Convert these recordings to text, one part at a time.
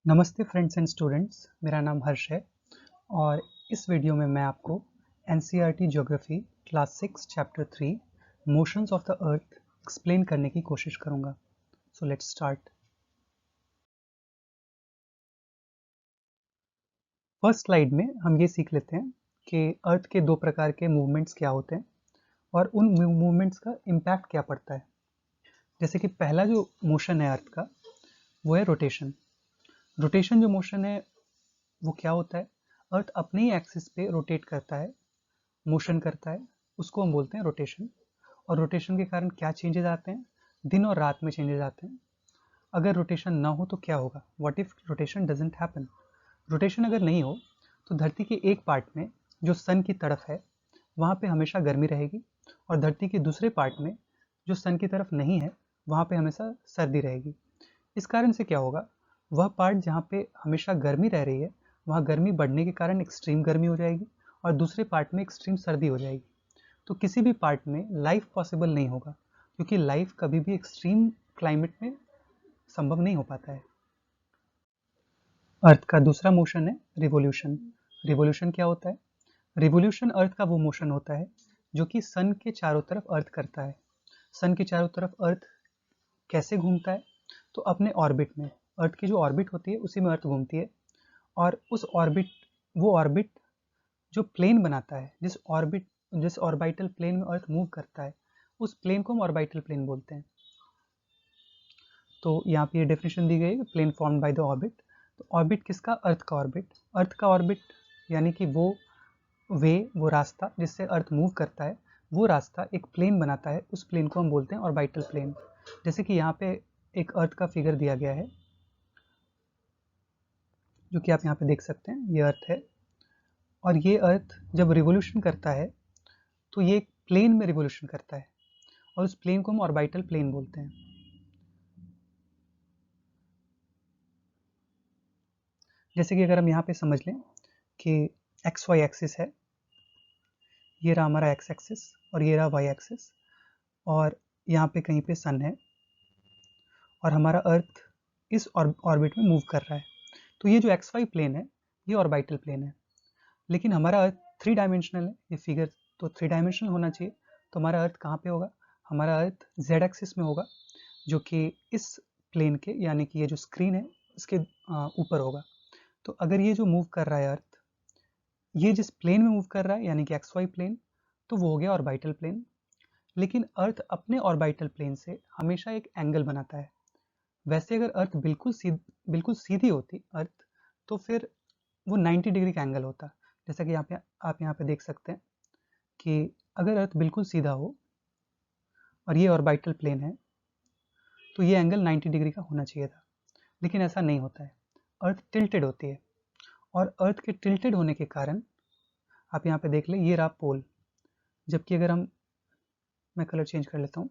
नमस्ते friends and students, मेरा नाम हर्ष है और इस वीडियो में मैं आपको NCERT geography class 6 chapter 3 motions of the earth explain करने की कोशिश करूंगा। So let's start. First slide में हम ये सीख लेते हैं कि अर्थ के दो प्रकार के मूवमेंट्स क्या होते हैं और उन मूवमेंट्स का इम्पैक्ट क्या पड़ता है। जैसे कि पहला जो मोशन है अर्थ का वो है रोटेशन। रोटेशन जो मोशन है वो क्या होता है, अर्थ अपने ही एक्सिस पे रोटेट करता है, मोशन करता है, उसको हम बोलते हैं रोटेशन। और रोटेशन के कारण क्या चेंजेस आते हैं, दिन और रात में चेंजेस आते हैं। अगर रोटेशन ना हो तो क्या होगा, what if rotation doesn't happen. Rotation अगर नहीं हो तो धरती के एक पार्ट में जो सन की तरफ है वहाँ पे हमेशा गर्मी रहेगी और धरती के दूसरे पार्ट में जो सन की तरफ नहीं है वहाँ पे हमेशा सर्दी रहेगी। इस कारण से क्या होगा, वह पार्ट जहाँ पे हमेशा गर्मी रह रही है वहाँ गर्मी बढ़ने के कारण एक्सट्रीम गर्मी हो जाएगी और दूसरे पार्ट में एक्सट्रीम सर्दी हो जाएगी। तो किसी भी पार्ट में लाइफ पॉसिबल नहीं होगा क्योंकि लाइफ कभी भी एक्सट्रीम क्लाइमेट में संभव नहीं हो पाता है। अर्थ का दूसरा मोशन है रिवोल्यूशन। रिवोल्यूशन क्या होता है, रिवोल्यूशन अर्थ का वो मोशन होता है जो कि सन के चारों तरफ अर्थ करता है। सन के चारों तरफ अर्थ कैसे घूमता है, तो अपने ऑर्बिट में, अर्थ की जो ऑर्बिट होती है उसी में अर्थ घूमती है और उस ऑर्बिट, वो ऑर्बिट जो प्लेन बनाता है, जिस ऑर्बिटल प्लेन में अर्थ मूव करता है उस प्लेन को हम ऑर्बिटल प्लेन बोलते हैं। तो यहाँ पे ये डेफिनेशन दी गई है, plane formed by the orbit. तो ऑर्बिट किसका, अर्थ का ऑर्बिट। अर्थ का ऑर्बिट यानी कि वो वो रास्ता जिससे अर्थ मूव करता है, वो रास्ता एक प्लेन बनाता है, उस प्लेन को हम बोलते हैं ऑर्बिटल प्लेन। जैसे कि यहाँ पे एक अर्थ का फिगर दिया गया है जो कि आप यहाँ पे देख सकते हैं, ये अर्थ है और ये अर्थ जब रिवोल्यूशन करता है तो ये एक प्लेन में रिवोल्यूशन करता है और उस प्लेन को हम ऑर्बिटल प्लेन बोलते हैं। जैसे कि अगर हम यहाँ पे समझ लें कि एक्स वाई एक्सिस है, ये रहा हमारा एक्स एक्सिस और ये रहा वाई एक्सिस और यहाँ पे कहीं पे सन है और हमारा अर्थ इस ऑर्बिट में मूव कर रहा है। तो ये जो एक्स वाई प्लेन है ये ऑर्बिटल प्लेन है, लेकिन हमारा अर्थ 3 डायमेंशनल है, ये फिगर तो 3 डायमेंशनल होना चाहिए। तो हमारा अर्थ कहाँ पे होगा, हमारा अर्थ जेड एक्सिस में होगा जो कि इस प्लेन के, यानी कि ये जो स्क्रीन है इसके ऊपर होगा। तो अगर ये जो मूव कर रहा है अर्थ, ये जिस प्लेन में मूव कर रहा है यानी कि एक्स वाई प्लेन, तो वो हो गया ऑर्बिटल प्लेन। लेकिन अर्थ अपने ऑर्बिटल प्लेन से हमेशा एक एंगल बनाता है। वैसे अगर अर्थ बिल्कुल सीधी होती अर्थ, तो फिर वो 90 डिग्री का एंगल होता। जैसा कि आप यहाँ पे देख सकते हैं कि अगर अर्थ बिल्कुल सीधा हो और ये ऑर्बिटल प्लेन है तो ये एंगल 90 डिग्री का होना चाहिए था, लेकिन ऐसा नहीं होता है। अर्थ टिल्टेड होती है और अर्थ के टिल्टेड होने के कारण आप यहाँ पे देख लें, ये रहा पोल। जबकि अगर मैं कलर चेंज कर लेता हूँ,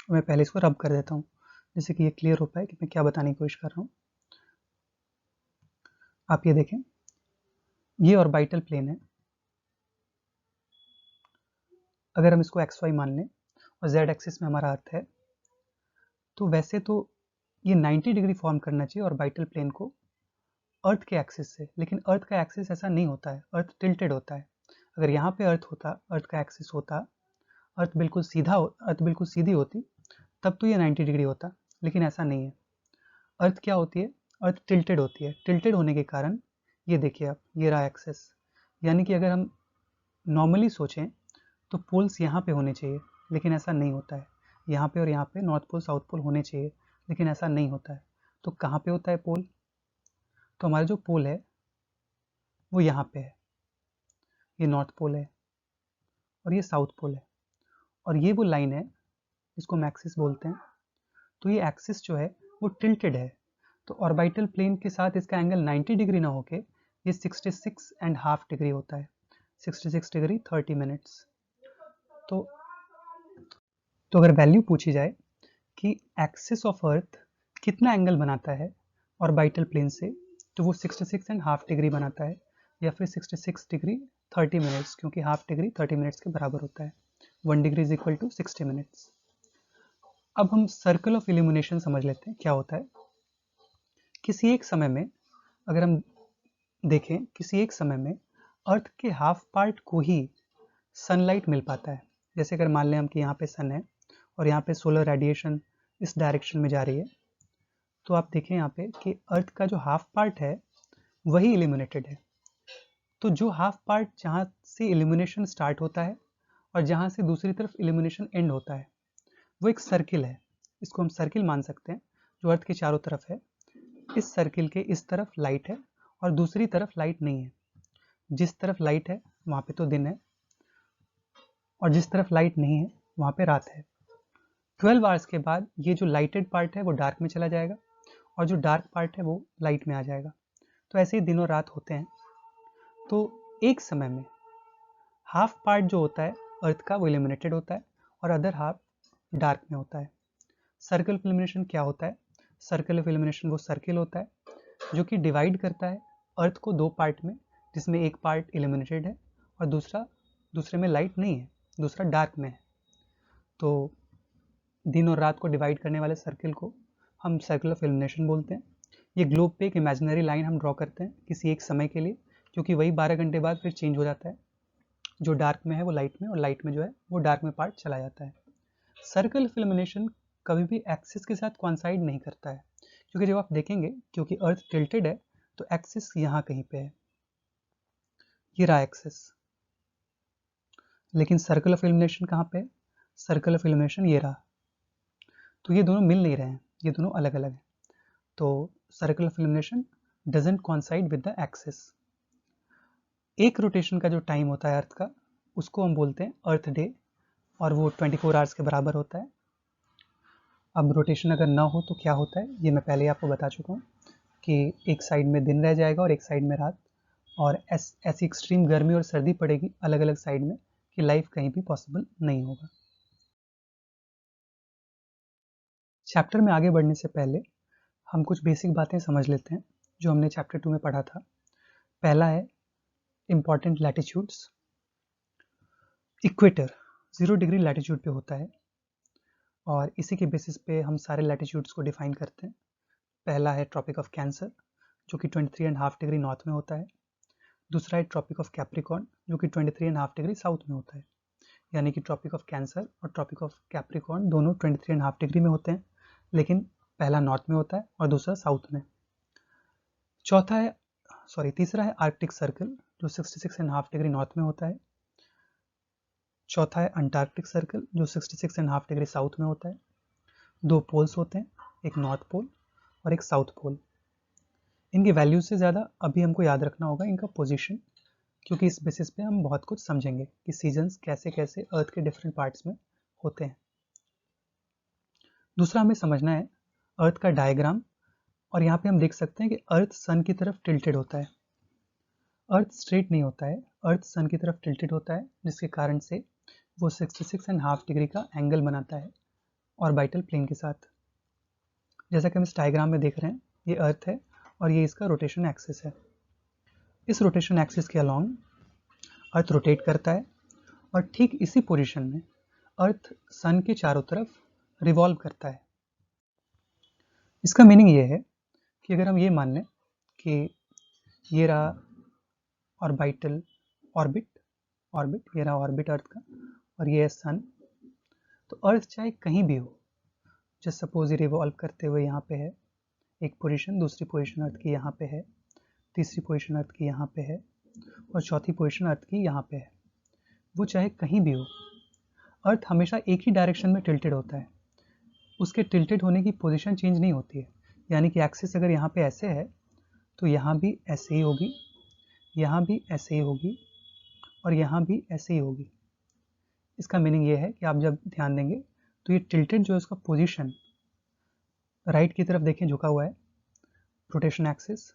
मैं पहले इसको रब कर देता हूँ जिससे कि ये क्लियर हो पाए कि मैं क्या बताने की कोशिश कर रहा हूँ। आप ये देखें, ये ऑर्बिटल प्लेन है। अगर हम इसको एक्स वाई मान लें और जेड एक्सिस में हमारा अर्थ है, तो वैसे तो ये 90 डिग्री फॉर्म करना चाहिए ऑर्बिटल प्लेन को अर्थ के एक्सिस से, लेकिन अर्थ का एक्सिस ऐसा नहीं होता है, अर्थ टिल्टेड होता है। अगर यहाँ पे अर्थ होता, अर्थ का एक्सिस होता, अर्थ बिल्कुल सीधी होती, तब तो ये 90 डिग्री होता, लेकिन ऐसा नहीं है। अर्थ क्या होती है, अर्थ टिल्टेड होती है। टिल्टेड होने के कारण ये देखिए आप, ये रहा एक्सिस। यानी कि अगर हम नॉर्मली सोचें तो पोल्स यहाँ पे होने चाहिए, लेकिन ऐसा नहीं होता है। यहाँ पे और यहाँ पे नॉर्थ पोल साउथ पोल होने चाहिए, लेकिन ऐसा नहीं होता है। तो कहाँ पे होता है पोल, तो हमारा जो पोल है वो यहाँ पे है, ये नॉर्थ पोल है और ये साउथ पोल है और ये वो लाइन है जिसको हम एक्सिस बोलते हैं। तो ये एक्सिस जो है वो टिल्टेड है, तो ऑर्बिटल प्लेन के साथ इसका एंगल 90 डिग्री ना होके ये 66.5 डिग्री होता है, 66 डिग्री 30 मिनट्स। तो अगर वैल्यू पूछी जाए कि एक्सिस ऑफ अर्थ कितना एंगल बनाता है ऑर्बिटल प्लेन से, तो वो 66.5 डिग्री बनाता है या फिर 66 डिग्री 30 मिनट्स, क्योंकि हाफ डिग्री 30 मिनट्स के बराबर होता है। 1 degree is equal to 60 minutes. अब हम सर्कल ऑफ इल्यूमिनेशन समझ लेते हैं क्या होता है। किसी एक समय में अगर हम देखें, किसी एक समय में अर्थ के हाफ पार्ट को ही सनलाइट मिल पाता है। जैसे अगर मान लें हम कि यहाँ पे सन है और यहाँ पे सोलर रेडिएशन इस डायरेक्शन में जा रही है, तो आप देखें यहाँ पे कि अर्थ का जो हाफ पार्ट है वही इल्यूमिनेटेड है। तो जो हाफ पार्ट जहाँ से इल्यूमिनेशन स्टार्ट होता है और जहाँ से दूसरी तरफ इल्यूमिनेशन एंड होता है, वो एक सर्किल है। इसको हम सर्किल मान सकते हैं जो अर्थ के चारों तरफ है। इस सर्किल के इस तरफ लाइट है और दूसरी तरफ लाइट नहीं है। जिस तरफ लाइट है वहाँ पे तो दिन है और जिस तरफ लाइट नहीं है वहाँ पे रात है। 12 आवर्स के बाद ये जो लाइटेड पार्ट है वो डार्क में चला जाएगा और जो डार्क पार्ट है वो लाइट में आ जाएगा। तो ऐसे ही दिन और रात होते हैं। तो एक समय में हाफ पार्ट जो होता है अर्थ का वो इल्यूमिनेटेड होता है और अदर हाफ डार्क में होता है। सर्कल ऑफ इल्यूमिनेशन क्या होता है? सर्कल ऑफ इल्यूमिनेशन वो सर्किल होता है जो कि डिवाइड करता है अर्थ को दो पार्ट में, जिसमें एक पार्ट इल्यूमिनेटेड है और दूसरे में लाइट नहीं है, दूसरा डार्क में है। तो दिन और रात को डिवाइड करने वाले सर्किल को हम सर्कल ऑफ इल्यूमिनेशन बोलते हैं। ये ग्लोब पे एक इमेजिनरी लाइन हम ड्रॉ करते हैं किसी एक समय के लिए, क्योंकि वही 12 घंटे बाद फिर चेंज हो जाता है। जो डार्क में है वो लाइट में और लाइट में जो है वो डार्क में पार्ट चला जाता है। सर्कल ऑफ इल्यूमिनेशन कभी भी एक्सिस के साथ कोइंसाइड नहीं करता है, क्योंकि जब आप देखेंगे क्योंकि अर्थ टिल्टेड है तो एक्सिस यहाँ कहीं पे है, ये रहा एक्सिस। लेकिन सर्कल ऑफ इल्यूमिनेशन कहाँ पे है? सर्कल ऑफ इल्यूमिनेशन ये रहा। तो ये दोनों मिल नहीं रहे हैं, ये दोनों अलग अलग हैं। तो circle of illumination doesn't coincide with the axis. एक रोटेशन का जो टाइम होता है अर्थ का उसको हम बोलते हैं अर्थ डे और वो 24 आवर्स के बराबर होता है। अब रोटेशन अगर ना हो तो क्या होता है ये मैं पहले आपको बता चुका हूँ कि एक साइड में दिन रह जाएगा और एक साइड में रात, और ऐसी एक्सट्रीम गर्मी और सर्दी पड़ेगी अलग अलग साइड में कि लाइफ कहीं भी पॉसिबल नहीं होगा। चैप्टर में आगे बढ़ने से पहले हम कुछ बेसिक बातें समझ लेते हैं जो हमने चैप्टर 2 में पढ़ा था। पहला है important latitudes. Equator 0 degree latitude पे होता है और इसी के बेसिस पे हम सारे लैटिट्यूड्स को डिफाइन करते हैं। पहला है ट्रॉपिक ऑफ कैंसर जो कि 23.5 डिग्री नॉर्थ में होता है। दूसरा है ट्रॉपिक ऑफ कैप्रिकॉर्न जो कि 23.5 डिग्री साउथ में होता है। यानी कि ट्रॉपिक ऑफ कैंसर और ट्रॉपिक ऑफ कैप्रिकॉर्न दोनों 23.5 डिग्री में होते हैं, लेकिन पहला नॉर्थ में होता है और दूसरा साउथ में। तीसरा है आर्कटिक सर्कल जो 66.5 डिग्री नॉर्थ में होता है। चौथा है अंटार्कटिक सर्कल जो 66.5 डिग्री साउथ में होता है। दो पोल्स होते हैं, एक नॉर्थ पोल और एक साउथ पोल। इनकी वैल्यू से ज़्यादा अभी हमको याद रखना होगा इनका पोजीशन, क्योंकि इस बेसिस पे हम बहुत कुछ समझेंगे कि सीजन्स कैसे कैसे अर्थ के डिफरेंट पार्ट्स में होते हैं। दूसरा हमें समझना है अर्थ का डायग्राम, और यहाँ पे हम देख सकते हैं कि अर्थ सन की तरफ टिल्टेड होता है। अर्थ स्ट्रेट नहीं होता है, अर्थ सन की तरफ टिल्टेड होता है, जिसके कारण से वो 66.5 डिग्री का एंगल बनाता है ऑर्बिटल प्लेन के साथ। जैसा कि हम इस डायग्राम में देख रहे हैं, ये अर्थ है और ये इसका रोटेशन एक्सिस है। इस रोटेशन एक्सिस के अलोंग अर्थ रोटेट करता है और ठीक इसी पोजीशन में अर्थ सन के चारों तरफ रिवॉल्व करता है। इसका मीनिंग ये है कि अगर हम ये मान लें कि ये रहा ऑर्बिटल ऑर्बिट ये रहा ऑर्बिट अर्थ का और ये है सन, तो अर्थ चाहे कहीं भी हो, जस्ट सपोज ये रिवॉल्व करते हुए यहाँ पे है एक पोजीशन, दूसरी पोजीशन अर्थ की यहाँ पे है, तीसरी पोजीशन अर्थ की यहाँ पे है और चौथी पोजीशन अर्थ की यहाँ पे है। वो चाहे कहीं भी हो, अर्थ हमेशा एक ही डायरेक्शन में टिल्टेड होता है। उसके टिल्टेड होने की पोजीशन चेंज नहीं होती है। यानी कि एक्सिस अगर यहाँ पे ऐसे है तो यहाँ भी ऐसे ही होगी, यहाँ भी ऐसे ही होगी और यहाँ भी ऐसे ही होगी। इसका मीनिंग ये है कि आप जब ध्यान देंगे तो ये टिल्टेड जो है उसका पोजीशन राइट की तरफ देखें झुका हुआ है, रोटेशन एक्सिस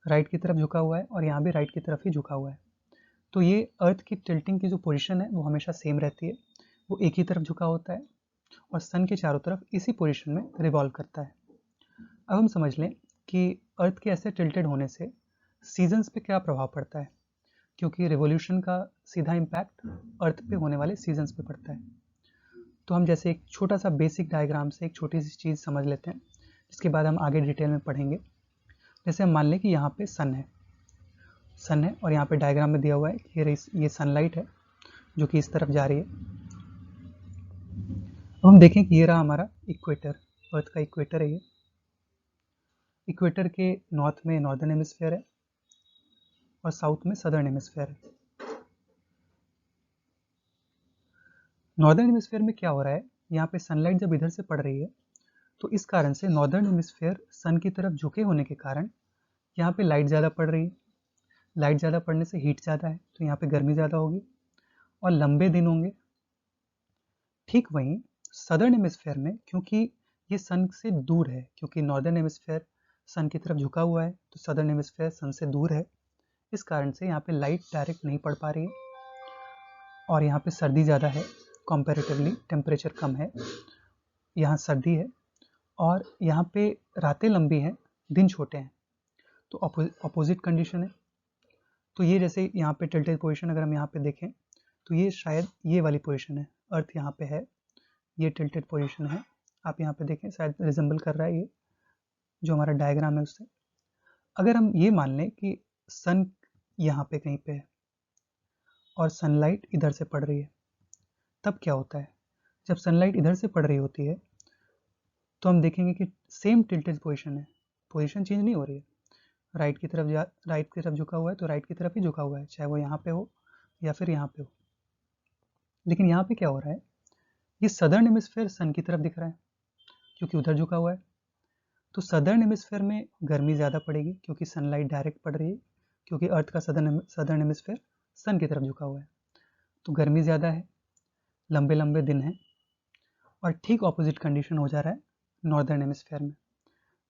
राइट की तरफ झुका हुआ है और यहाँ भी राइट की तरफ ही झुका हुआ है। तो ये अर्थ की टिल्टिंग की जो पोजीशन है वो हमेशा सेम रहती है, वो एक ही तरफ झुका होता है और सन के चारों तरफ इसी पोजीशन में रिवॉल्व करता है। अब हम समझ लें कि अर्थ के ऐसे टिल्टेड होने से सीजन्स पे क्या प्रभाव पड़ता है, क्योंकि रिवोल्यूशन का सीधा इम्पैक्ट अर्थ पे होने वाले सीजन्स पे पड़ता है। तो हम जैसे एक छोटा सा बेसिक डायग्राम से एक छोटी सी चीज़ समझ लेते हैं, जिसके बाद हम आगे डिटेल में पढ़ेंगे। जैसे हम मान लें कि यहाँ पे सन है और यहाँ पे डायग्राम में दिया हुआ है कि ये सनलाइट है जो कि इस तरफ जा रही है। अब हम देखें कि ये रहा हमारा इक्वेटर, अर्थ का इक्वेटर है ये। इक्वेटर के नॉर्थ में नॉर्दर्न हेमिस्फीयर है और साउथ में सदर्न हेमिस्फीयर है। नॉर्दर्न हेमिस्फीयर में क्या हो रहा है, यहाँ पे सनलाइट जब इधर से पड़ रही है तो इस कारण से नॉर्दर्न हेमिस्फीयर सन की तरफ झुके होने के कारण यहाँ पे लाइट ज़्यादा पड़ रही है। लाइट ज़्यादा पड़ने से हीट ज़्यादा है तो यहाँ पे गर्मी ज़्यादा होगी और लंबे दिन होंगे। ठीक वहीं सदर्न हेमिस्फीयर में, क्योंकि ये सन से दूर है, क्योंकि नॉर्दर्न हेमिस्फीयर सन की तरफ झुका हुआ है तो सदर्न हेमिस्फीयर सन से दूर है, इस कारण से यहाँ पे लाइट डायरेक्ट नहीं पड़ पा रही है और यहाँ पे सर्दी ज़्यादा है, कंपैरेटिवली टेम्परेचर कम है, यहाँ सर्दी है और यहाँ पे रातें लंबी हैं, दिन छोटे हैं, तो अपोजिट कंडीशन है। तो ये जैसे यहाँ पे टिल्टेड पोजीशन अगर हम यहाँ पे देखें तो ये शायद ये वाली पोजीशन है, अर्थ यहाँ पे है, ये टिल्टेड पोजीशन है, आप यहाँ पे देखें शायद रिजेंबल कर रहा है ये जो हमारा डायग्राम है उससे। अगर हम ये मान लें कि सन यहाँ पे कहीं पे है और सनलाइट इधर से पड़ रही है, तब क्या होता है, जब सनलाइट इधर से पड़ रही होती है तो हम देखेंगे कि सेम टिल्टेड पोजीशन है, पोजीशन चेंज नहीं हो रही है। राइट की तरफ झुका हुआ है तो राइट की तरफ ही झुका हुआ है, चाहे वो यहाँ पे हो या फिर यहाँ पे हो। लेकिन यहाँ पे क्या हो रहा है, ये सदर्न हेमिस्फीयर सन की तरफ दिख रहा है क्योंकि उधर झुका हुआ है, तो सदर्न हेमिस्फीयर में गर्मी ज़्यादा पड़ेगी क्योंकि सनलाइट डायरेक्ट पड़ रही है, क्योंकि अर्थ का सदर्न हेमिस्फीयर सन की तरफ झुका हुआ है, तो गर्मी ज़्यादा है, लंबे लंबे दिन हैं और ठीक ऑपोजिट कंडीशन हो जा रहा है नॉर्दर्न हेमिस्फीयर में।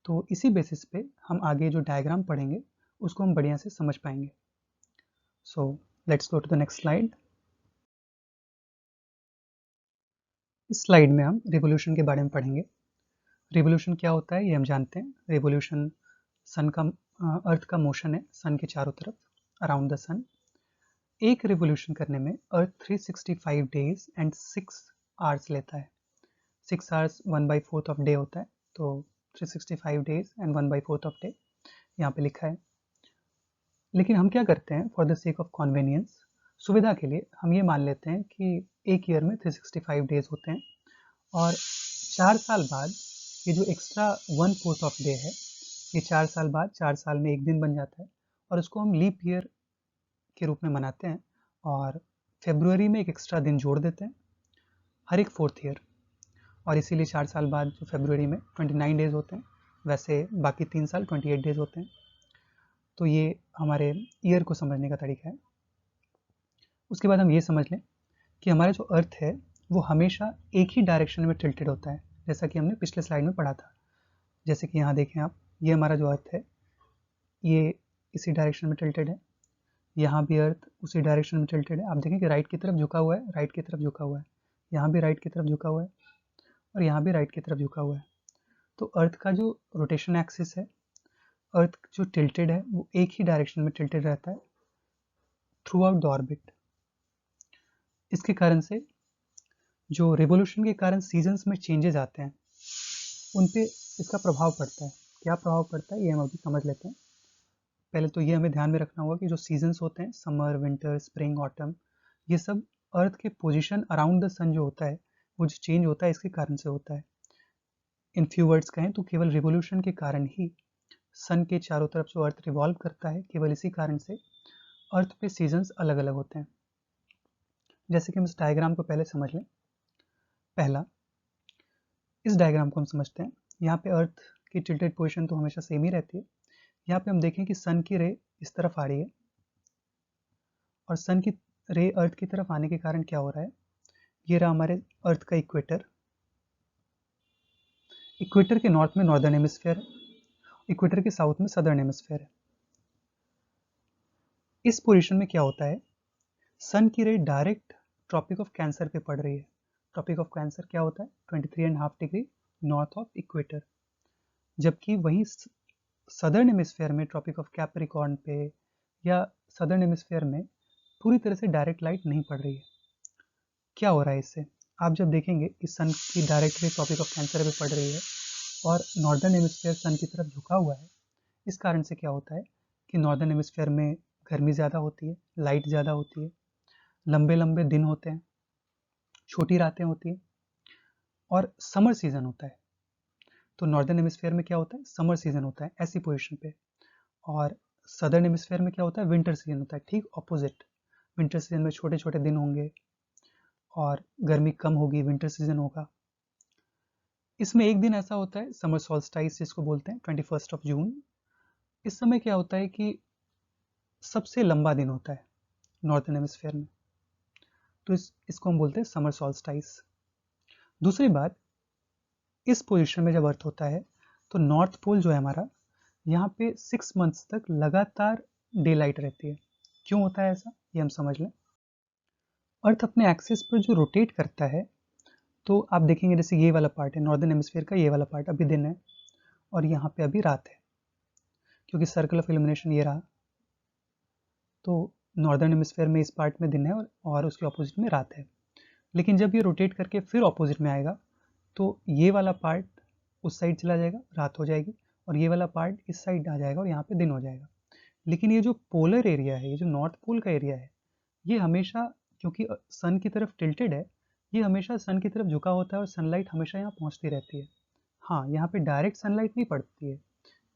तो इसी बेसिस पे हम आगे जो डायग्राम पढ़ेंगे उसको हम बढ़िया से समझ पाएंगे। So let's go to the next slide. इस स्लाइड में हम रिवोल्यूशन के बारे में पढ़ेंगे। रिवोल्यूशन क्या होता है ये हम जानते हैं। रिवोल्यूशन सन का अर्थ का मोशन है सन के चारों तरफ अराउंड द सन। एक रिवोल्यूशन करने में अर्थ 365 डेज एंड 6 आवर्स लेता है। 6 आवर्स 1/4 ऑफ डे होता है, तो 365 डेज एंड 1/4 ऑफ डे यहाँ पे लिखा है। लेकिन हम क्या करते हैं, फॉर द सेक ऑफ कॉन्वेनियंस, सुविधा के लिए हम ये मान लेते हैं कि एक ईयर में 365 डेज होते हैं और 4 साल बाद ये जो एक्स्ट्रा 1/4 ऑफ डे है ये 4 साल बाद 4 साल में एक दिन बन जाता है और उसको हम लीप ईयर के रूप में मनाते हैं और फरवरी में एक एक्स्ट्रा दिन जोड़ देते हैं हर एक 4th ईयर, और इसीलिए 4 साल बाद जो फरवरी में 29 डेज होते हैं, वैसे बाकी 3 साल 28 डेज होते हैं। तो ये हमारे ईयर को समझने का तरीका है। उसके बाद हम ये समझ लें कि हमारा जो अर्थ है वो हमेशा एक ही डायरेक्शन में टिल्टेड होता है, जैसा कि हमने पिछले स्लाइड में पढ़ा था। जैसे कि यहाँ देखें आप, ये हमारा जो अर्थ है ये इसी डायरेक्शन में टिल्टेड है, यहाँ भी अर्थ उसी डायरेक्शन में टिल्टेड है। आप देखें कि राइट की तरफ झुका हुआ है, राइट की तरफ झुका हुआ है, यहाँ भी राइट की तरफ झुका हुआ है और यहाँ भी राइट की तरफ झुका हुआ है। तो अर्थ का जो रोटेशन एक्सिस है, अर्थ जो टिल्टेड है वो एक ही डायरेक्शन में टिल्टेड रहता है थ्रू आउट द ऑर्बिट। इसके कारण से जो रिवोल्यूशन के कारण सीजन्स में चेंजेस आते हैं उन पे इसका प्रभाव पड़ता है। क्या प्रभाव पड़ता है ये हम अभी समझ लेते हैं। पहले तो ये हमें ध्यान में रखना होगा कि जो सीजन्स होते हैं, समर, विंटर, स्प्रिंग, ऑटम, ये सब अर्थ के पोजीशन अराउंड द सन जो होता है वो जो चेंज होता है इसके कारण से होता है। इन फ्यू वर्ड्स कहें तो केवल रिवोल्यूशन के कारण ही सन के चारों तरफ जो अर्थ रिवॉल्व करता है, केवल इसी कारण से अर्थ पे सीजन्स अलग अलग होते हैं। जैसे कि हम इस डायग्राम को पहले समझ लें। पहला, इस डायग्राम को हम समझते हैं। यहाँ पे अर्थ की टिल्टेड पोजीशन तो हमेशा सेम ही रहती है। यहाँ पे हम देखें कि सन की रे इस तरफ आ रही है और सन की रे अर्थ की तरफ आने के कारण क्या हो रहा है, ये रहा हमारे अर्थ का इक्वेटर। इक्वेटर के नॉर्थ में नॉर्दर्न हेमिस्फीयर है, इक्वेटर के साउथ में सदर्न हेमिस्फीयर है। इस पोजीशन में क्या होता है, सन की रे डायरेक्ट ट्रॉपिक ऑफ कैंसर पे पड़ रही है। ट्रॉपिक ऑफ कैंसर क्या होता है, 23.5 डिग्री नॉर्थ ऑफ इक्वेटर, जबकि वहीं सदर्न हेमिस्फीयर में ट्रॉपिक ऑफ कैप्रिकॉर्न पे या सदर्न हेमिस्फीयर में पूरी तरह से डायरेक्ट लाइट नहीं पड़ रही है। क्या हो रहा है इससे, आप जब देखेंगे कि सन की डायरेक्ट रे ट्रॉपिक ऑफ कैंसर पे पड़ रही है और नॉर्दर्न हेमिस्फीयर सन की तरफ झुका हुआ है, इस कारण से क्या होता है कि नॉर्दर्न हेमिस्फेयर में गर्मी ज़्यादा होती है, लाइट ज़्यादा होती है, लंबे लंबे दिन होते हैं, छोटी रातें होती हैं और समर सीजन होता है। तो नॉर्दर्न हेमिस्फेयर में क्या होता है, समर सीजन होता है ऐसी पोजीशन पे, और सदर्न हेमिस्फेयर में क्या होता है, विंटर सीजन होता है, ठीक ऑपोजिट। विंटर सीजन में छोटे छोटे दिन होंगे और गर्मी कम होगी, विंटर सीजन होगा। इसमें एक दिन ऐसा होता है समर सॉल्स्टाइस जिसको बोलते हैं 21 जून। इस समय क्या होता है कि सबसे लंबा दिन होता है नॉर्थर्न हेमिस्फेयर में, तो इसको हम बोलते हैं समर सॉल्स्टाइस। दूसरी बात, इस पोजीशन में जब अर्थ होता है तो नॉर्थ पोल जो है हमारा, यहाँ पे 6 मंथ्स तक लगातार डे लाइट रहती है। क्यों होता है ऐसा, ये हम समझ लें। अर्थ अपने एक्सिस पर जो रोटेट करता है, तो आप देखेंगे जैसे ये वाला पार्ट है नॉर्दर्न हेमिस्फीयर का, ये वाला पार्ट अभी दिन है और यहाँ पे अभी रात है, क्योंकि सर्कल ऑफ इल्यूमिनेशन ये रहा। तो नॉर्दर्न हेमिस्फीयर में इस पार्ट में दिन है और उसके ऑपोजिट में रात है। लेकिन जब ये रोटेट करके फिर ऑपोजिट में आएगा तो ये वाला पार्ट उस साइड चला जाएगा, रात हो जाएगी, और ये वाला पार्ट इस साइड आ जाएगा और यहाँ पे दिन हो जाएगा। लेकिन ये जो पोलर एरिया है, ये जो नॉर्थ पोल का एरिया है, ये हमेशा, क्योंकि सन की तरफ टिल्टेड है, ये हमेशा सन की तरफ झुका होता है और सनलाइट हमेशा यहाँ पहुँचती रहती है। हाँ, यहाँ पे डायरेक्ट सनलाइट नहीं पड़ती है,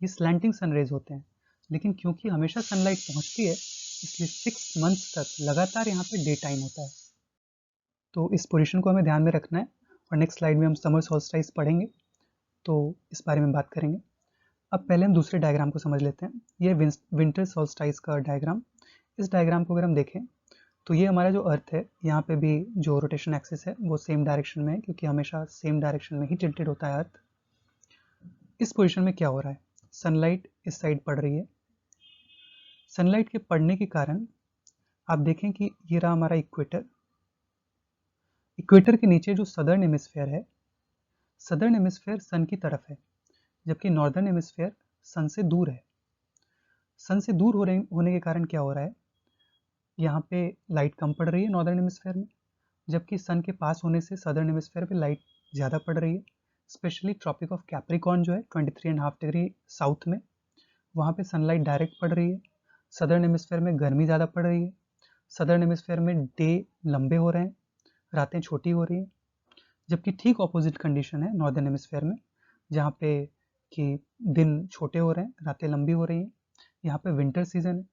ये स्लैंटिंग सनरेज होते हैं, लेकिन क्योंकि हमेशा सनलाइट पहुँचती है इसलिए 6 मंथ्स तक लगातार यहाँ पे डे टाइम होता है। तो इस पोजीशन को हमें ध्यान में रखना है, और नेक्स्ट स्लाइड में हम समर सॉल्स्टाइस पढ़ेंगे तो इस बारे में बात करेंगे। अब पहले हम दूसरे डायग्राम को समझ लेते हैं। ये विंटर सॉल्स्टाइस का डायग्राम। इस डायग्राम को अगर हम देखें तो ये हमारा जो अर्थ है, यहाँ पे भी जो रोटेशन एक्सिस है वो सेम डायरेक्शन में है, क्योंकि हमेशा सेम डायरेक्शन में ही टिल्टेड होता है अर्थ। इस पोजीशन में क्या हो रहा है, सनलाइट इस साइड पड़ रही है। सनलाइट के पड़ने के कारण आप देखें कि ये रहा हमारा इक्वेटर। इक्वेटर के नीचे जो सदर्न हेमिस्फेयर है, सदर्न हेमिस्फेयर सन की तरफ है, जबकि नॉर्दर्न हेमिस्फेयर सन से दूर है। सन से दूर होने के कारण क्या हो रहा है, यहाँ पे लाइट कम पड़ रही है नॉर्दर्न हेमिस्फेयर में, जबकि सन के पास होने से सदर्न हेमिस्फेयर पे लाइट ज़्यादा पड़ रही है। स्पेशली ट्रॉपिक ऑफ कैप्रिकॉर्न जो है 23.5 डिग्री साउथ में, वहाँ पे सनलाइट डायरेक्ट पड़ रही है। सदर्न हेमिस्फेयर में गर्मी ज़्यादा पड़ रही है। सदर्न हेमिस्फेयर में डे लंबे हो रहे हैं, रातें छोटी हो रही हैं। जबकि ठीक ऑपोजिट कंडीशन है नॉर्दर्न हेमिस्फेयर में, जहाँ पे कि दिन छोटे हो रहे हैं, रातें लंबी हो रही हैं। यहाँ पे विंटर सीजन है,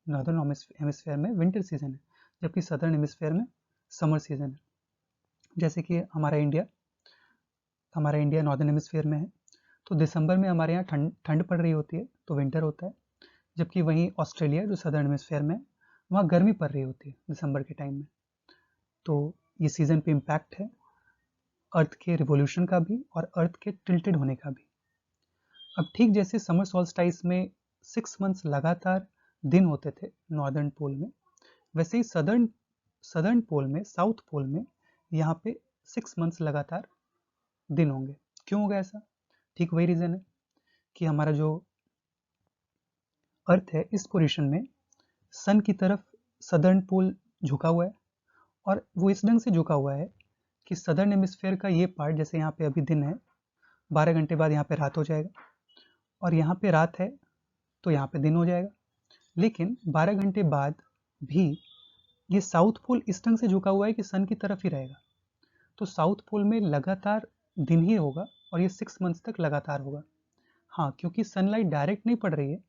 नॉर्दर्न हेमिस्फेयर में विंटर सीजन है, जबकि सदर्न हेमिस्फेयर में समर सीजन है। जैसे कि हमारा इंडिया नॉर्दर्न हेमिस्फेयर में है, तो दिसंबर में हमारे यहाँ ठंड पड़ रही होती है तो विंटर होता है, जबकि वहीं ऑस्ट्रेलिया जो सदर्न हेमिस्फेयर में, वहाँ गर्मी पड़ रही होती है दिसंबर के टाइम में। तो ये सीजन पे इम्पैक्ट है अर्थ के रिवोल्यूशन का भी और अर्थ के टिल्टेड होने का भी। अब ठीक जैसे समर सॉल्स्टाइस में 6 मंथ्स लगातार दिन होते थे नॉर्दर्न पोल में, वैसे ही सदर्न पोल में, साउथ पोल में यहाँ पे 6 मंथ्स लगातार दिन होंगे। क्यों होगा ऐसा, ठीक वही रीज़न है कि हमारा जो अर्थ है इस पोजीशन में सन की तरफ सदर्न पोल झुका हुआ है, और वो इस ढंग से झुका हुआ है कि सदर्न हेमिस्फेयर का ये पार्ट, जैसे यहाँ पे अभी दिन है, 12 घंटे बाद यहाँ पे रात हो जाएगा, और यहाँ पे रात है तो यहाँ पे दिन हो जाएगा। लेकिन 12 घंटे बाद भी ये साउथ पोल इस ढंग से झुका हुआ है कि सन की तरफ ही रहेगा, तो साउथ पोल में लगातार दिन ही होगा और ये 6 मंथ्स तक लगातार होगा। हाँ, क्योंकि सनलाइट डायरेक्ट नहीं पड़ रही है,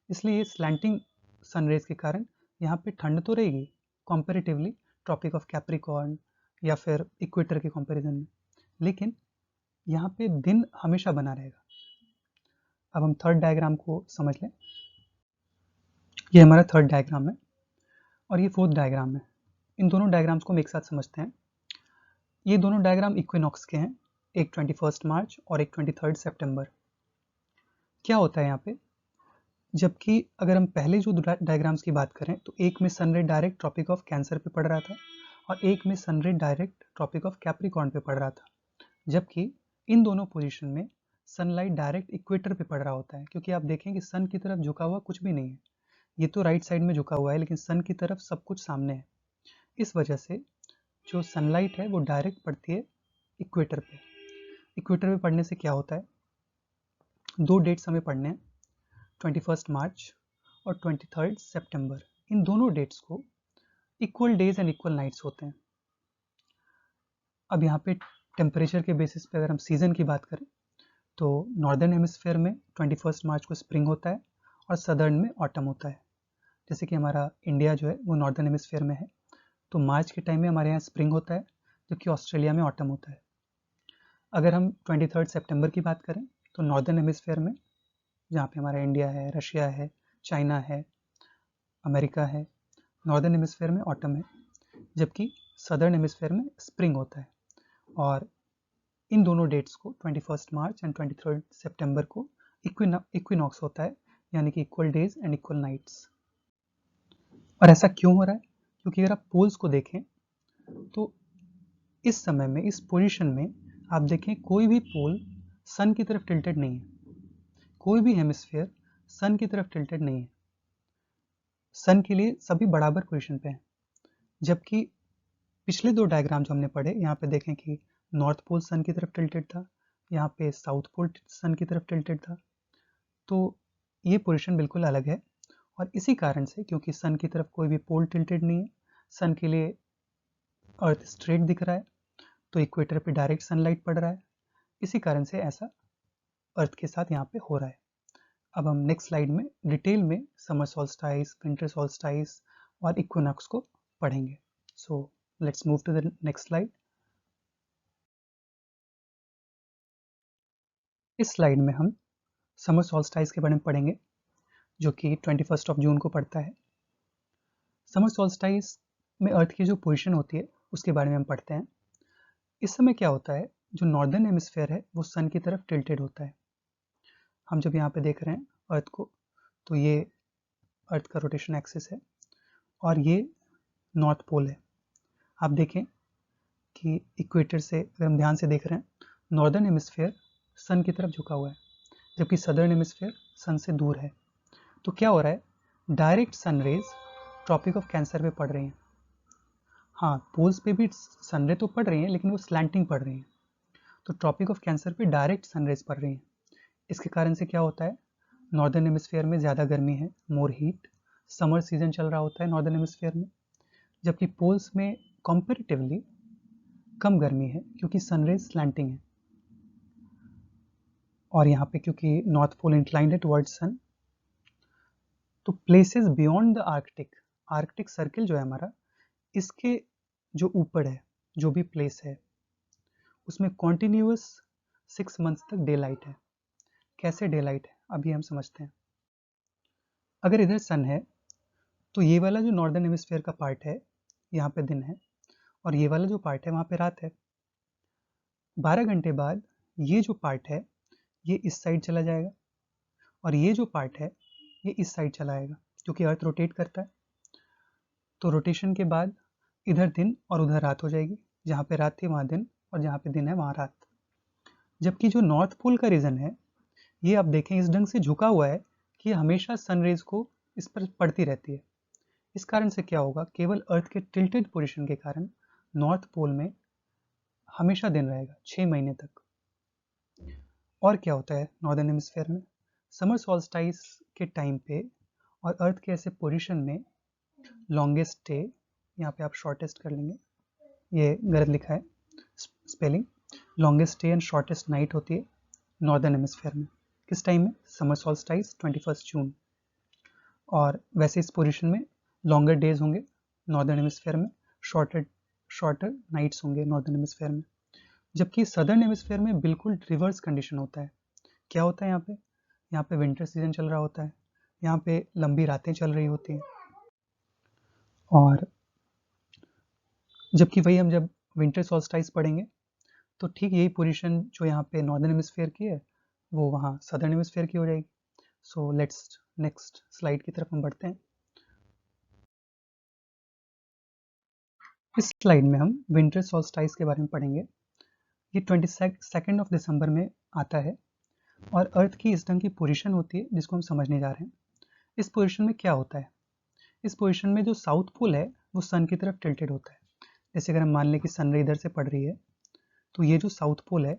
इसलिए ये स्लैंटिंग सनरेज के कारण यहाँ पे ठंड तो रहेगी कंपैरेटिवली ट्रॉपिक ऑफ कैप्रिकॉर्न या फिर इक्वेटर के कंपैरिजन में, लेकिन यहाँ पे दिन हमेशा बना रहेगा। अब हम थर्ड डायग्राम को समझ लें। ये हमारा थर्ड डायग्राम है और ये फोर्थ डायग्राम है। इन दोनों डायग्राम्स को हम एक साथ समझते हैं। ये दोनों डायग्राम इक्विनॉक्स के हैं, एक 21 मार्च और एक 23 सितंबर। क्या होता है यहाँ पे, जबकि अगर हम पहले जो डायग्राम्स की बात करें तो एक में सनरे डायरेक्ट ट्रॉपिक ऑफ कैंसर पे पड़ रहा था और एक में सनरे डायरेक्ट ट्रॉपिक ऑफ कैप्रिकॉर्न पे पड़ रहा था, जबकि इन दोनों पोजीशन में सनलाइट डायरेक्ट इक्वेटर पे पड़ रहा होता है, क्योंकि आप देखें कि सन की तरफ झुका हुआ कुछ भी नहीं है, ये तो राइट साइड में झुका हुआ है लेकिन सन की तरफ सब कुछ सामने है। इस वजह से जो सनलाइट है वो डायरेक्ट पड़ती है इक्वेटर पे। इक्वेटर पे पड़ने से क्या होता है, दो डेट्स हमें पढ़ने हैं। 21 मार्च और 23 सितंबर, इन दोनों डेट्स को equal days and equal nights होते हैं। अब यहाँ पे टेम्परेचर के बेसिस पे अगर हम सीज़न की बात करें तो नॉर्दर्न हेमिस्फेयर में 21 मार्च को स्प्रिंग होता है और सदर्न में ऑटम होता है। जैसे कि हमारा इंडिया जो है वो नॉर्दर्न हेमिस्फेयर में है, तो मार्च के टाइम में हमारे यहाँ स्प्रिंग होता है, जबकि ऑस्ट्रेलिया में ऑटम होता है। अगर हम 23 सितंबर की बात करें तो नॉर्दर्न हेमिस्फेयर में, जहाँ पे हमारा इंडिया है, रशिया है, चाइना है, अमेरिका है, नॉर्दर्न हेमिस्फेयर में ऑटम है, जबकि सदर्न हेमिस्फेयर में स्प्रिंग होता है। और इन दोनों डेट्स को 21 मार्च एंड 23 सितंबर को इक्विनॉक्स होता है, यानी कि equal days and equal nights. और ऐसा क्यों हो रहा है? क्योंकि अगर आप पोल्स को देखें तो इस समय में, इस पोजीशन में आप देखें कोई भी पोल सन की तरफ टिल्टेड नहीं है, कोई भी हेमिस्फीयर सन की तरफ टिल्टेड नहीं है। सन के लिए सभी बराबर पोजीशन पे हैं। जबकि पिछले दो डायग्राम जो हमने पढ़े, यहाँ पे देखें कि नॉर्थ पोल सन की तरफ टिल्टेड था, यहाँ पे साउथ पोल सन की तरफ टिल्टेड था। तो ये पोजीशन बिल्कुल अलग है, और इसी कारण से, क्योंकि सन की तरफ कोई भी पोल टिल्टेड नहीं है, सन के लिए अर्थ स्ट्रेट दिख रहा है, तो इक्वेटर पे डायरेक्ट सनलाइट पड़ रहा है, इसी कारण से ऐसा अर्थ के साथ यहाँ पे हो रहा है। अब हम नेक्स्ट स्लाइड में डिटेल में समर सॉल्स्टाइस, विंटर सॉल्स्टाइस और इक्विनॉक्स को पढ़ेंगे। So let's move to the next slide. इस स्लाइड में हम समर सॉल्स्टाइस के बारे में पढ़ेंगे, जो कि 21 जून को पड़ता है। समर सॉल्स्टाइस में अर्थ की जो पोजीशन होती है उसके बारे में हम पढ़ते हैं। इस समय क्या होता है, जो नॉर्दर्न हेमिस्फेयर है वो सन की तरफ टिल्टेड होता है। हम जब यहाँ पे देख रहे हैं अर्थ को, तो ये अर्थ का रोटेशन एक्सिस है और ये नॉर्थ पोल है। आप देखें कि इक्वेटर से अगर हम ध्यान से देख रहे हैं, नॉर्दर्न हेमिस्फेयर सन की तरफ झुका हुआ है, जबकि सदर्न हेमिस्फेयर सन से दूर है। तो क्या हो रहा है, direct sun rays Tropic of Cancer पे पड़ रही हैं। हाँ, पोल्स पे भी सन रे तो पड़ रही हैं, लेकिन वो स्लैंटिंग पड़ रही हैं। तो ट्रॉपिक ऑफ कैंसर पे डायरेक्ट सन रेज पड़ रही हैं। इसके कारण से क्या होता है, नॉर्दर्न हेमिस्फेयर में ज़्यादा गर्मी है, मोर हीट, समर सीजन चल रहा होता है नॉर्दर्न हेमिस्फेयर में, जबकि पोल्स में कंपैरेटिवली कम गर्मी है, क्योंकि सनरेज स्लैंटिंग है। और यहाँ पे क्योंकि नॉर्थ पोल इंक्लाइंड है टुवर्ड्स सन, तो places beyond the Arctic, Arctic circle जो है हमारा, इसके जो ऊपर है, जो भी प्लेस है उसमें कॉन्टिन्यूअस 6 मंथ्स तक डे लाइट है। कैसे डे लाइट है अभी हम समझते हैं। अगर इधर सन है तो ये वाला जो नॉर्दर्न हेमिस्फेयर का पार्ट है यहाँ पे दिन है, और ये वाला जो पार्ट है वहाँ पे रात है। 12 घंटे बाद ये जो पार्ट है ये इस साइड चला जाएगा, और ये जो पार्ट है ये इस साइड चला आएगा, क्योंकि अर्थ रोटेट करता है। तो रोटेशन के बाद इधर दिन और उधर रात हो जाएगी, जहाँ पे रात थी वहाँ दिन, और जहाँ पे दिन है वहाँ रात। जबकि जो नॉर्थ पोल का रीजन है, ये आप देखें इस ढंग से झुका हुआ है कि हमेशा सनरेज को इस पर पड़ती रहती है। इस कारण से क्या होगा, केवल अर्थ के टिल्टेड पोजीशन के कारण नॉर्थ पोल में हमेशा दिन रहेगा 6 महीने तक। और क्या होता है नॉर्दर्न हेमिस्फेयर में, समर सॉल्स्टाइस के टाइम पे और अर्थ के ऐसे पोजीशन में लॉन्गेस्ट डे, यहाँ पे आप शॉर्टेस्ट कर लेंगे, ये गलत लिखा है spelling, longest day and shortest night होती है नॉर्दर्न हेमिस्फेयर में। किस टाइम में, समर सॉल्स्टाइस 21 जून। और वैसे इस पोजीशन में लॉन्गर डेज होंगे नॉर्दर्न हेमिस्फेयर में, शॉर्टर नाइट्स होंगे नॉर्दर्न हेमिस्फेयर में। जबकि सदर्न हेमिस्फेयर में बिल्कुल रिवर्स कंडीशन होता है। क्या होता है यहाँ पे विंटर सीजन चल रहा होता है, यहाँ पे लंबी रातें चल रही होती हैं। और जबकि वही हम जब विंटर सॉल्स्टाइस पढ़ेंगे तो ठीक यही पोजीशन जो यहाँ पे नॉर्दर्न हेमिस्फेयर की है वो वहाँ सदर्न हेमिस्फेयर की हो जाएगी। सो लेट्स नेक्स्ट स्लाइड की तरफ हम बढ़ते हैं। इस स्लाइड में हम विंटर सॉल्स्टाइस के बारे में पढ़ेंगे। ये 22 दिसंबर में आता है, और अर्थ की इस ढंग की पोजीशन होती है जिसको हम समझने जा रहे हैं। इस पोजीशन में क्या होता है, इस पोजीशन में जो साउथ पोल है वो सन की तरफ टिल्टेड होता है। जैसे अगर हम मान लें कि सन रे इधर से पड़ रही है, तो ये जो साउथ पोल है,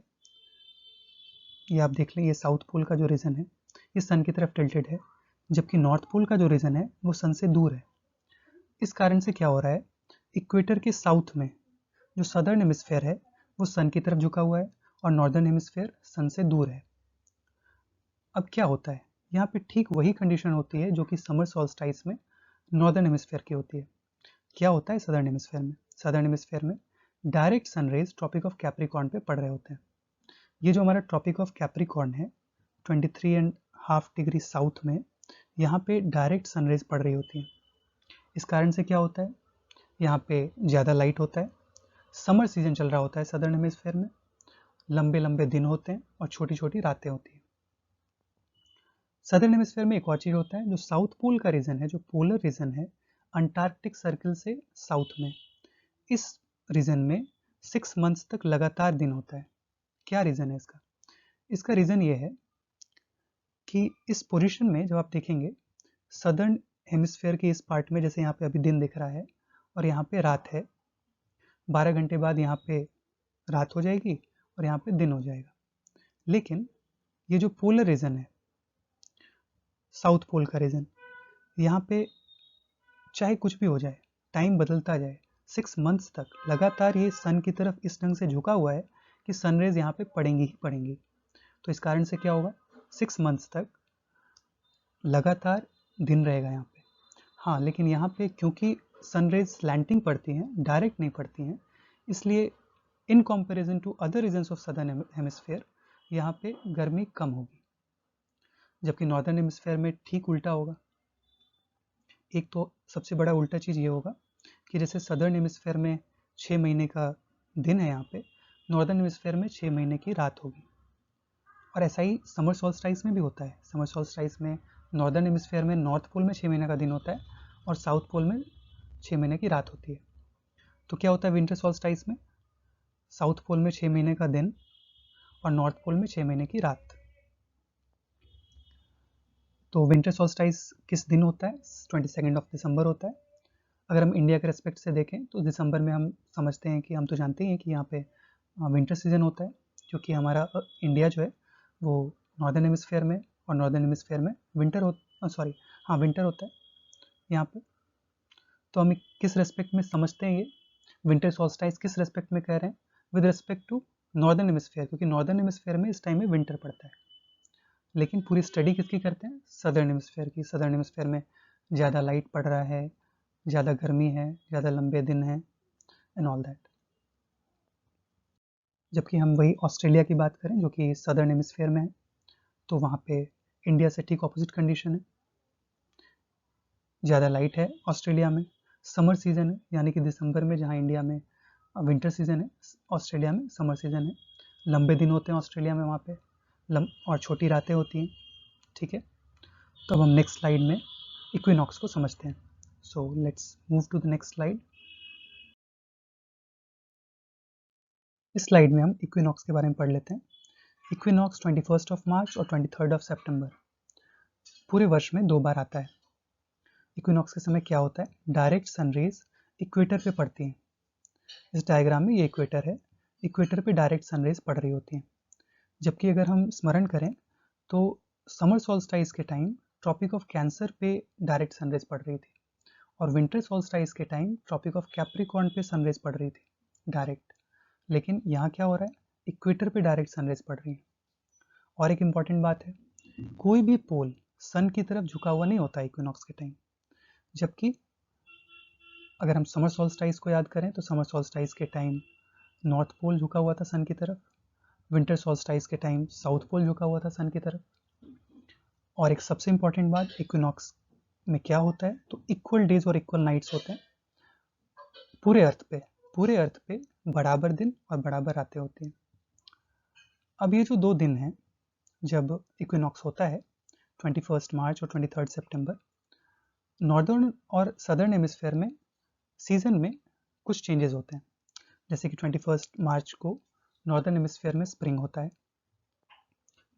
ये आप देख लें, ये साउथ पोल का जो रीजन है, ये सन की तरफ टिल्टेड है, जबकि नॉर्थ पोल का जो रीजन है वो सन से दूर है। इस कारण से क्या हो रहा है, इक्वेटर के साउथ में जो सदर्न हेमिस्फेयर है वो सन की तरफ झुका हुआ है और नॉर्दर्न हेमिस्फेयर सन से दूर है। अब क्या होता है, यहाँ पे ठीक वही कंडीशन होती है जो कि समर सॉल्स्टाइस में नॉर्दर्न हेमिस्फेयर की होती है। क्या होता है सदर्न हेमिस्फेयर में, सदर्न हेमिस्फेयर में direct sun rays Tropic of Capricorn पे पड़ रहे होते हैं। ये जो हमारा ट्रॉपिक ऑफ कैप्रिकॉर्न है 23.5 डिग्री साउथ में, यहाँ पे डायरेक्ट सनरेज पड़ रही होती है। इस कारण से क्या होता है, यहाँ पे ज़्यादा लाइट होता है, समर सीजन चल रहा होता है सदर्न हेमिस्फेयर में, लंबे लंबे दिन होते हैं और छोटी छोटी रातें होती हैं। सदर्न हेमिस्फेयर में एक और चीज़ होता है, जो साउथ पोल का रीजन है, जो पोलर रीजन है अंटार्कटिक सर्कल से साउथ में, इस रीजन में 6 मंथ्स तक लगातार दिन होता है। क्या रीज़न है इसका, इसका रीज़न ये है कि इस पोजीशन में जब आप देखेंगे सदर्न हेमिस्फेयर के इस पार्ट में, जैसे यहाँ पे अभी दिन दिख रहा है और यहाँ पे रात है, 12 घंटे बाद यहाँ पे रात हो जाएगी और यहाँ पे दिन हो जाएगा। लेकिन ये जो पोलर रीजन है, साउथ पोल का रीजन, यहाँ पे चाहे कुछ भी हो जाए, टाइम बदलता जाए, 6 मंथ्स तक लगातार ये सन की तरफ इस ढंग से झुका हुआ है कि सनरेज यहाँ पे पड़ेंगी ही पड़ेंगी। तो इस कारण से क्या होगा, 6 मंथ्स तक लगातार दिन रहेगा यहाँ पे। हाँ, लेकिन यहाँ पे क्योंकि सनरेज स्लैंटिंग पड़ती हैं, डायरेक्ट नहीं पड़ती हैं, इसलिए in comparison to other regions of southern hemisphere यहाँ पे गर्मी कम होगी, जबकि नॉर्दर्न हेमिस्फेयर में ठीक उल्टा होगा। एक तो सबसे बड़ा उल्टा चीज़ ये होगा कि जैसे सदर्न हेमिस्फेयर में 6 महीने का दिन है, यहाँ पे नॉर्दर्न हेमिस्फेयर में 6 महीने की रात होगी। और ऐसा ही समर सॉल्स्टाइस में भी होता है। समर सॉल्स्टाइस में नॉर्दर्न हेमिस्फेयर में नॉर्थ पोल में 6 महीने का दिन होता है और साउथ पोल में 6 महीने की रात होती है। तो क्या होता है विंटर सॉल्स्टाइस में, साउथ पोल में 6 महीने का दिन और नॉर्थ पोल में 6 महीने की रात। तो विंटर सॉल्स्टाइस किस दिन होता है, 22 ऑफ दिसंबर होता है। अगर हम इंडिया के रेस्पेक्ट से देखें तो दिसंबर में हम समझते हैं कि, हम तो जानते हैं कि यहाँ पे विंटर सीजन होता है, क्योंकि हमारा इंडिया जो है वो नॉर्दर्न हेमिस्फेयर में, और नॉर्दर्न हेमिस्फेयर में विंटर विंटर होता है यहाँ पे। तो हम किस रेस्पेक्ट में समझते हैं, ये विंटर सॉल्स्टाइस किस रेस्पेक्ट में कह रहे हैं, with respect to northern hemisphere, क्योंकि नॉर्दर्न हेमिस्फेयर में इस टाइम में विंटर पड़ता है। लेकिन पूरी स्टडी किसकी करते हैं, सदर्न हेमिस्फेयर की। सदर्न हेमिस्फेयर में ज़्यादा लाइट पड़ रहा है, ज़्यादा गर्मी है, ज़्यादा लंबे दिन हैं एंड ऑल दैट। जबकि हम वही ऑस्ट्रेलिया की बात करें जो कि सदर्न हेमिस्फेयर में है, तो वहाँ पे इंडिया से ठीक ऑपोजिट कंडीशन है। ज़्यादा लाइट है ऑस्ट्रेलिया में, समर सीजन है, यानी कि दिसंबर में जहाँ इंडिया में विंटर सीजन है, ऑस्ट्रेलिया में समर सीजन है। लंबे दिन होते हैं ऑस्ट्रेलिया में वहाँ पे, और छोटी रातें होती हैं। ठीक है, तो अब हम नेक्स्ट स्लाइड में इक्विनॉक्स को समझते हैं। So let's move to the next slide. इस स्लाइड में हम इक्विनॉक्स के बारे में पढ़ लेते हैं। इक्विनॉक्स 21 ऑफ मार्च और 23 ऑफ सितंबर, पूरे वर्ष में 2 बार आता है। इक्विनॉक्स के समय क्या होता है, डायरेक्ट सनरेज इक्वेटर पे पड़ती हैं। इस डायग्राम में ये इक्वेटर है, इक्वेटर पे डायरेक्ट सनरेज पड़ रही होती हैं। जबकि अगर हम स्मरण करें तो समर सॉल्स्टाइस के टाइम ट्रॉपिक ऑफ कैंसर पे डायरेक्ट सनरेज पड़ रही थी, और विंटर सॉल्स्टाइस के टाइम ट्रॉपिक ऑफ कैप्रिकॉर्न पे सनरेज पड़ रही थी डायरेक्ट। लेकिन यहाँ क्या हो रहा है, इक्वेटर पे डायरेक्ट सनरेज पड़ रही है। और एक इम्पॉर्टेंट बात है, कोई भी पोल सन की तरफ झुका हुआ नहीं होता इक्विनॉक्स के टाइम। जबकि अगर हम समर सॉल्स्टाइस को याद करें तो समर सॉल्स्टाइस के टाइम नॉर्थ पोल झुका हुआ था सन की तरफ, विंटर सॉल्स्टाइस के टाइम साउथ पोल झुका हुआ था सन की तरफ। और एक सबसे इम्पॉर्टेंट बात, इक्विनॉक्स में क्या होता है, तो इक्वल डेज और इक्वल नाइट्स होते हैं पूरे अर्थ पे बराबर दिन और बराबर रातें होती हैं। अब ये जो 2 दिन हैं जब इक्विनॉक्स होता है, 21 मार्च और 23 सितंबर, नॉर्दर्न और सदर्न हेमिस्फेयर में सीजन में कुछ चेंजेस होते हैं। जैसे कि 21 मार्च को नॉर्दर्न हेमिस्फेयर में स्प्रिंग होता है,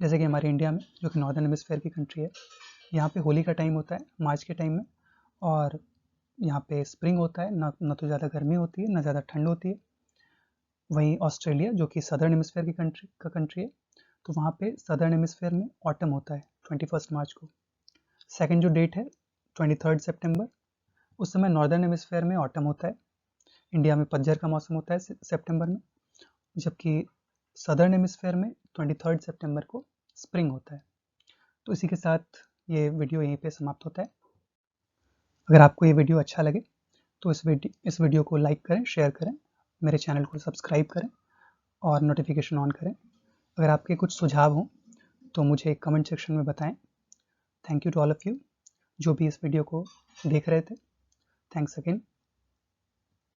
जैसे कि हमारे इंडिया में जो कि नॉर्दर्न हेमिस्फेयर की कंट्री है, यहाँ पे होली का टाइम होता है मार्च के टाइम में, और यहाँ पे स्प्रिंग होता है, ना तो ज़्यादा गर्मी होती है ना ज़्यादा ठंड होती है। वहीं ऑस्ट्रेलिया जो कि सदर्न हेमिस्फेयर की कंट्री है, तो वहाँ पे सदर्न हेमिस्फेयर में ऑटम होता है 21 मार्च को। सेकेंड जो डेट है 23 सितंबर, उस समय नॉर्दर्न हेमिस्फेयर में ऑटम होता है, इंडिया में पतझड़ का मौसम होता है सितंबर में, जबकि सदर्न हेमिस्फेयर में 23 सितंबर को स्प्रिंग होता है। तो इसी के साथ ये वीडियो यहीं पे समाप्त होता है। अगर आपको ये वीडियो अच्छा लगे तो इस वीडियो को लाइक करें, शेयर करें, मेरे चैनल को सब्सक्राइब करें और नोटिफिकेशन ऑन करें। अगर आपके कुछ सुझाव हों तो मुझे कमेंट सेक्शन में बताएं। Thank you to all of you जो भी इस वीडियो को देख रहे थे। Thanks again.